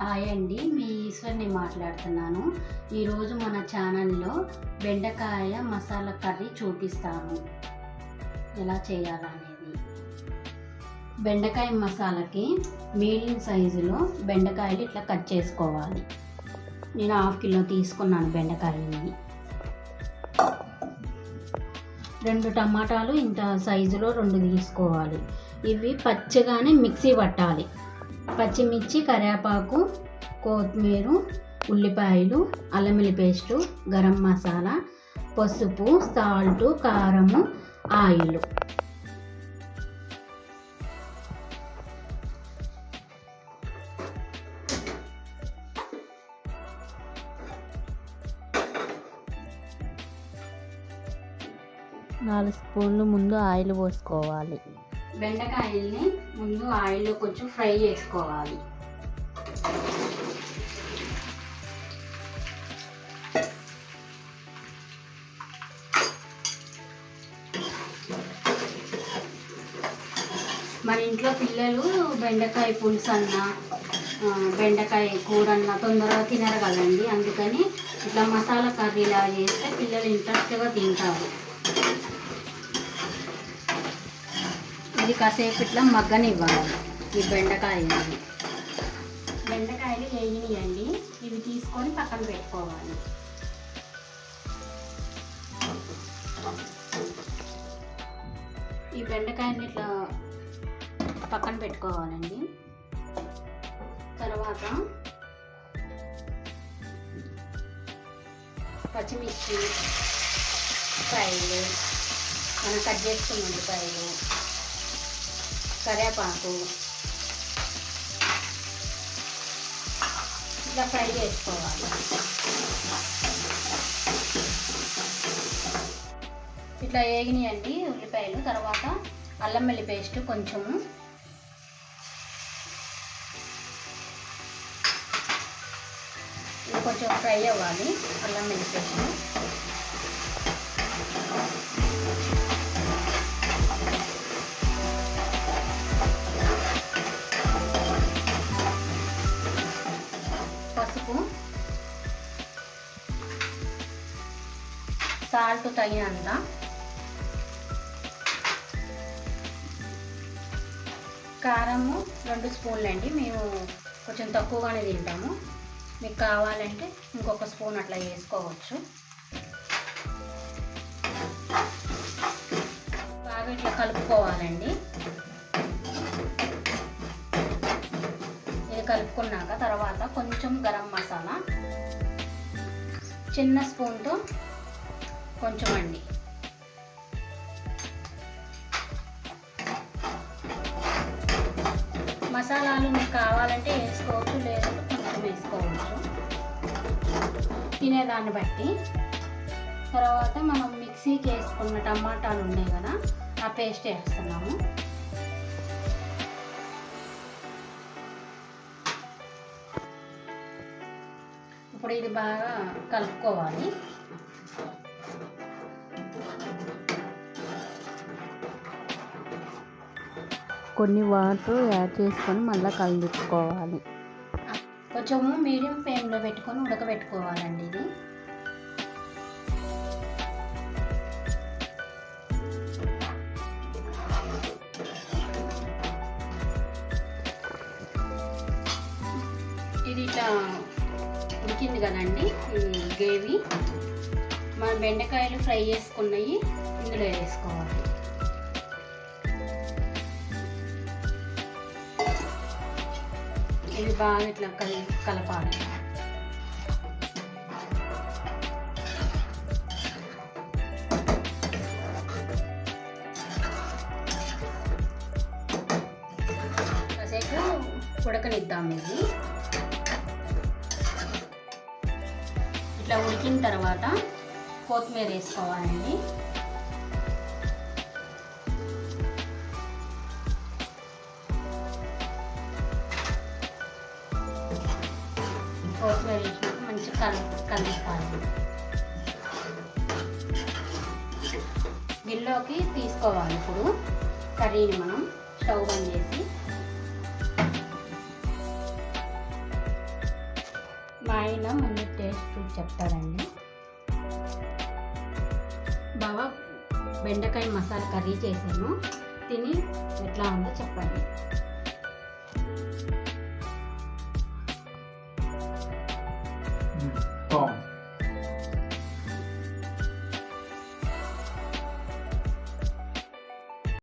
Hi అండి, మీ ఈశ్వర్ని మాట్లాడుతున్నాను. ఈరోజు మన ఛానల్లో బెండకాయ మసాలా కర్రీ చూపిస్తాను ఎలా చేయాలనేది. బెండకాయ మసాలాకి మీడియం సైజులో బెండకాయలు ఇట్లా కట్ చేసుకోవాలి. నేను 1/2 కిలో తీసుకున్నాను బెండకాయని. 2 టమాటాలు ఇంత సైజులో 2 తీసుకోవాలి. ఇవి పచ్చిగానే మిక్సీ పట్టాలి. పచ్చిమిర్చి, కరివేపాకు, కొత్తిమీర, ఉల్లిపాయలు, అల్లం వెల్లుల్లి పేస్టు, గరం మసాలా, పసుపు, సాల్టు, కారము, ఆయిల్. నాలుగు స్పూన్లు ముందు ఆయిల్ పోసుకోవాలి. బెండకాయల్ని ముందు ఆయిల్లో కొంచెం ఫ్రై చేసుకోవాలి. మన ఇంట్లో పిల్లలు బెండకాయ పులుసు అన్న, బెండకాయ కూర అన్న తొందరగా తినరు కదండి. అందుకని ఇట్లా మసాలా కర్రీలా చేస్తే పిల్లలు ఇంట్రెస్ట్గా తింటారు. ఇది కాసేపు ఇట్లా మగ్గనివ్వాలి. ఈ బెండకాయలు వేగినాయండి. ఇవి తీసుకొని పక్కన పెట్టుకోవాలి. ఈ బెండకాయని ఇట్లా పక్కన పెట్టుకోవాలండి. తర్వాత పచ్చిమిర్చి, ఉల్లిపాయలు, మనం కట్ చేసుకున్న ఉల్లిపాయలు, కరివేపాకు ఇట్లా ఫ్రై చేసుకోవాలి. ఇట్లా వేగినాయండి ఉల్లిపాయలు. తర్వాత అల్లం వెల్లుల్లి పేస్ట్ కొంచెము, ఇది కొంచెం ఫ్రై అవ్వాలి. అల్లం వెల్లుల్లి పేస్ట్ పసుపు, సాల్ట్ తగినంత, కారము 2 స్పూన్లు అండి. మేము కొంచెం తక్కువగానే తింటాము. మీకు కావాలంటే ఇంకొక స్పూన్ అట్లా వేసుకోవచ్చు. బాగా ఇట్లా కలుపుకోవాలండి. ఇది కలుపుకున్నాక తర్వాత కొంచెం గరం మసాలా చిన్న స్పూన్తో కొంచెం అండి. మసాలాలు మీకు కావాలంటే వేసుకోవచ్చు, లేదంటే కొంచెం వేసుకోవచ్చు, తినేదాన్ని బట్టి. తర్వాత మనం మిక్సీకి వేసుకున్న టమాటాలు ఉన్నాయి కదా, ఆ పేస్ట్ వేస్తున్నాము. ఇప్పుడు ఇది బాగా కలుపుకోవాలి. కొన్ని వాటర్ యాడ్ చేసుకొని మళ్ళీ కలుపుకోవాలి. కొంచెము మీడియం ఫ్లేమ్లో పెట్టుకొని ఉడకబెట్టుకోవాలండి. ఇది ఇట్లా ఉడికింది కదండి. ఈ గ్రేవీ మన బెండకాయలు ఫ్రై చేసుకున్నవి ఇందులో వేసుకోవాలి. ఇది బాగా ఇట్లా కలపాలి. కాసేపు ఉడకనిద్దాం. ఇది ఇట్లా ఉడికిన తర్వాత కొత్తిమీర వేసుకోవాలండి. కొత్తిమీర వేసినాక మంచిగా కలుపుకోవాలి. గిన్నెలోకి తీసుకోవాలి. ఇప్పుడు కర్రీని మనం స్టవ్ బంద్ చేసి ఆయన ముందు టేస్ట్ చూసి చెప్తాడండి. బాగా బెండకాయ మసాలా కర్రీ చేశాను, తిని ఎట్లా ఉందో చెప్పండి. బాగుంది.